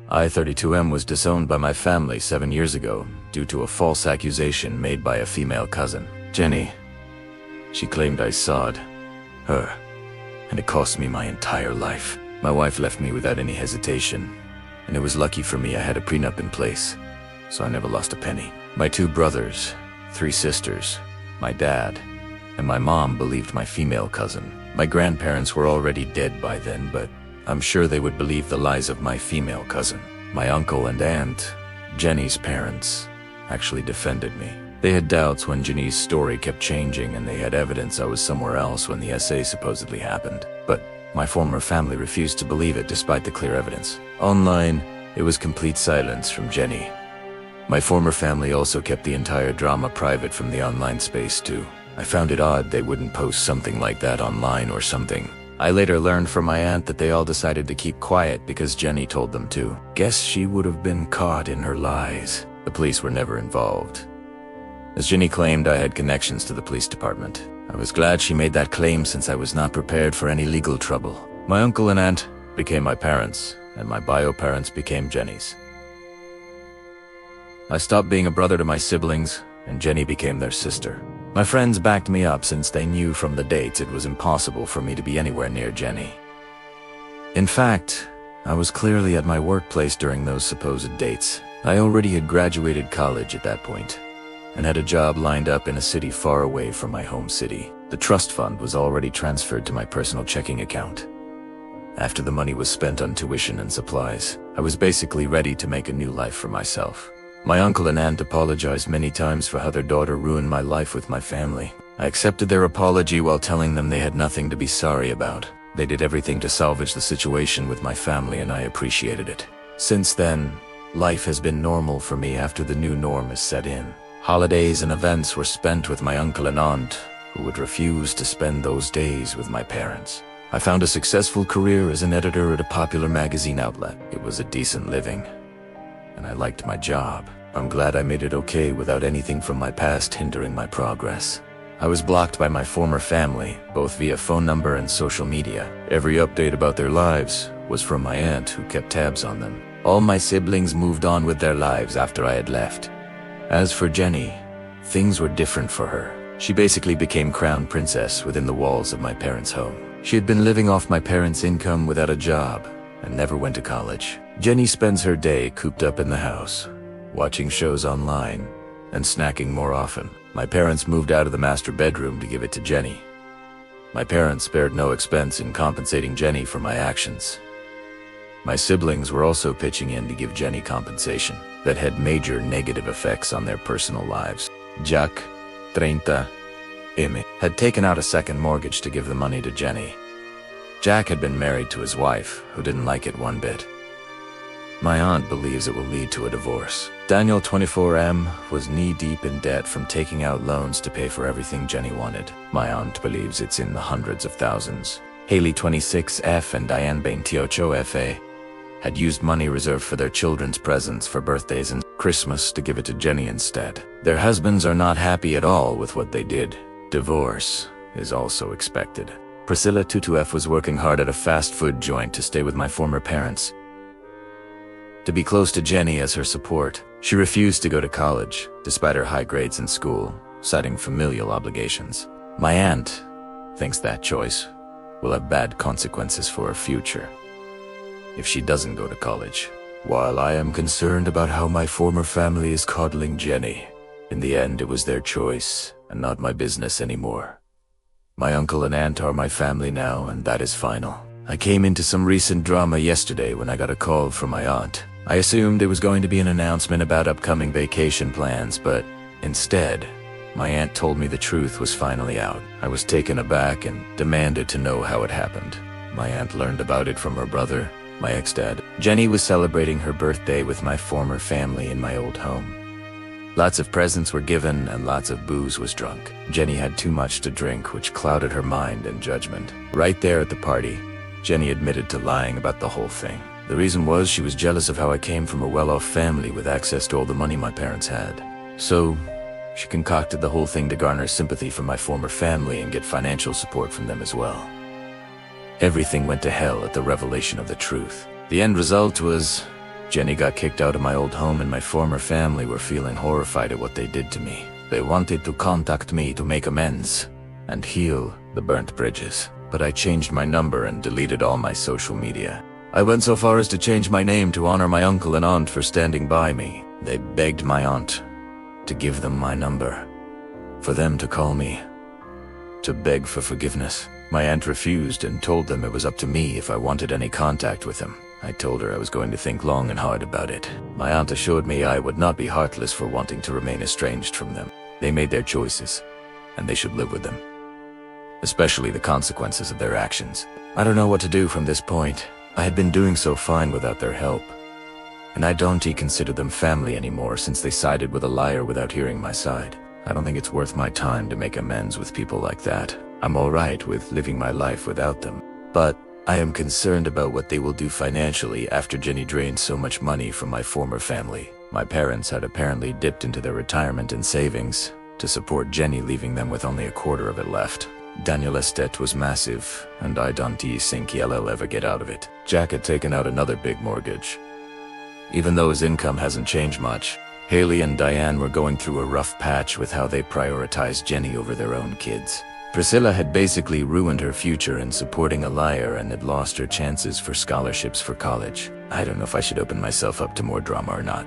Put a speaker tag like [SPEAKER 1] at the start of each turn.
[SPEAKER 1] I-32M was disowned by my family 7 years ago due to a false accusation made by a female cousin, Jenny. She claimed I sawed her, and it cost me my entire life. My wife left me without any hesitation, and it was lucky for me I had a prenup in place, so I never lost a penny. My 2 brothers, 3 sisters, my dad, and my mom believed my female cousin. My grandparents were already dead by then, but I'm sure they would believe the lies of my female cousin. My uncle and aunt, Jenny's parents, actually defended me. They had doubts when Jenny's story kept changing, and they had evidence I was somewhere else when the essay supposedly happened. But my former family refused to believe it despite the clear evidence. Online, it was complete silence from Jenny. My former family also kept the entire drama private from the online space too. I found it odd they wouldn't post something like that online or something. I later learned from my aunt that they all decided to keep quiet because Jenny told them to. Guess she would have been caught in her lies. The police were never involved. As Jenny claimed I had connections to the police department. I was glad she made that claim since I was not prepared for any legal trouble. My uncle and aunt became my parents, and my bio parents became Jenny's. I stopped being a brother to my siblings, and Jenny became their sister. My friends backed me up since they knew from the dates it was impossible for me to be anywhere near Jenny. In fact, I was clearly at my workplace during those supposed dates. I already had graduated college at that point, and had a job lined up in a city far away from my home city. The trust fund was already transferred to my personal checking account. After the money was spent on tuition and supplies, I was basically ready to make a new life for myself. My uncle and aunt apologized many times for how their daughter ruined my life with my family. I accepted their apology while telling them they had nothing to be sorry about. They did everything to salvage the situation with my family, and I appreciated it. Since then, life has been normal for me after the new norm is set in. Holidays and events were spent with my uncle and aunt, who would refuse to spend those days with my parents. I found a successful career as an editor at a popular magazine outlet. It was a decent living, and I liked my job. I'm glad I made it okay without anything from my past hindering my progress. I was blocked by my former family, both via phone number and social media. Every update about their lives was from my aunt, who kept tabs on them. All my siblings moved on with their lives after I had left. As for Jenny, things were different for her. She basically became crown princess within the walls of my parents' home. She had been living off my parents' income without a job and never went to college. Jenny spends her day cooped up in the house, watching shows online, and snacking more often. My parents moved out of the master bedroom to give it to Jenny. My parents spared no expense in compensating Jenny for my actions. My siblings were also pitching in to give Jenny compensation that had major negative effects on their personal lives. Jack, 30, had taken out a second mortgage to give the money to Jenny. Jack had been married to his wife, who didn't like it one bit. My aunt believes it will lead to a divorce. Daniel, 24M, was knee-deep in debt from taking out loans to pay for everything Jenny wanted. My aunt believes it's in the hundreds of thousands. Haley, 26F, and Diane, 28FA, had used money reserved for their children's presents for birthdays and Christmas to give it to Jenny instead. Their husbands are not happy at all with what they did. Divorce is also expected. Priscilla, 22F, was working hard at a fast food joint to stay with my former parents, to be close to Jenny as her support. She refused to go to college, despite her high grades in school, citing familial obligations. My aunt thinks that choice will have bad consequences for her future if she doesn't go to college. While I am concerned about how my former family is coddling Jenny, in the end it was their choice and not my business anymore. My uncle and aunt are my family now, and that is final. I came into some recent drama yesterday when I got a call from my aunt. I assumed it was going to be an announcement about upcoming vacation plans, but instead, my aunt told me the truth was finally out. I was taken aback and demanded to know how it happened. My aunt learned about it from her brother, my ex-dad. Jenny was celebrating her birthday with my former family in my old home. Lots of presents were given and lots of booze was drunk. Jenny had too much to drink, which clouded her mind and judgment. Right there at the party, Jenny admitted to lying about the whole thing. The reason was she was jealous of how I came from a well-off family with access to all the money my parents had. So, she concocted the whole thing to garner sympathy from my former family and get financial support from them as well. Everything went to hell at the revelation of the truth. The end result was Jenny got kicked out of my old home and my former family were feeling horrified at what they did to me. They wanted to contact me to make amends and heal the burnt bridges. But I changed my number and deleted all my social media. I went so far as to change my name to honor my uncle and aunt for standing by me. They begged my aunt to give them my number, for them to call me, to beg for forgiveness. My aunt refused and told them it was up to me if I wanted any contact with them. I told her I was going to think long and hard about it. My aunt assured me I would not be heartless for wanting to remain estranged from them. They made their choices, and they should live with them, especially the consequences of their actions. I don't know what to do from this point. I had been doing so fine without their help, and I don't consider them family anymore since they sided with a liar without hearing my side. I don't think it's worth my time to make amends with people like that. I'm alright with living my life without them, but I am concerned about what they will do financially after Jenny drained so much money from my former family. My parents had apparently dipped into their retirement and savings to support Jenny, leaving them with only a quarter of it left. Daniel's debt was massive, and I don't think he'll ever get out of it. Jack had taken out another big mortgage. Even though his income hasn't changed much, Haley and Diane were going through a rough patch with how they prioritized Jenny over their own kids. Priscilla had basically ruined her future in supporting a liar and had lost her chances for scholarships for college. I don't know if I should open myself up to more drama or not.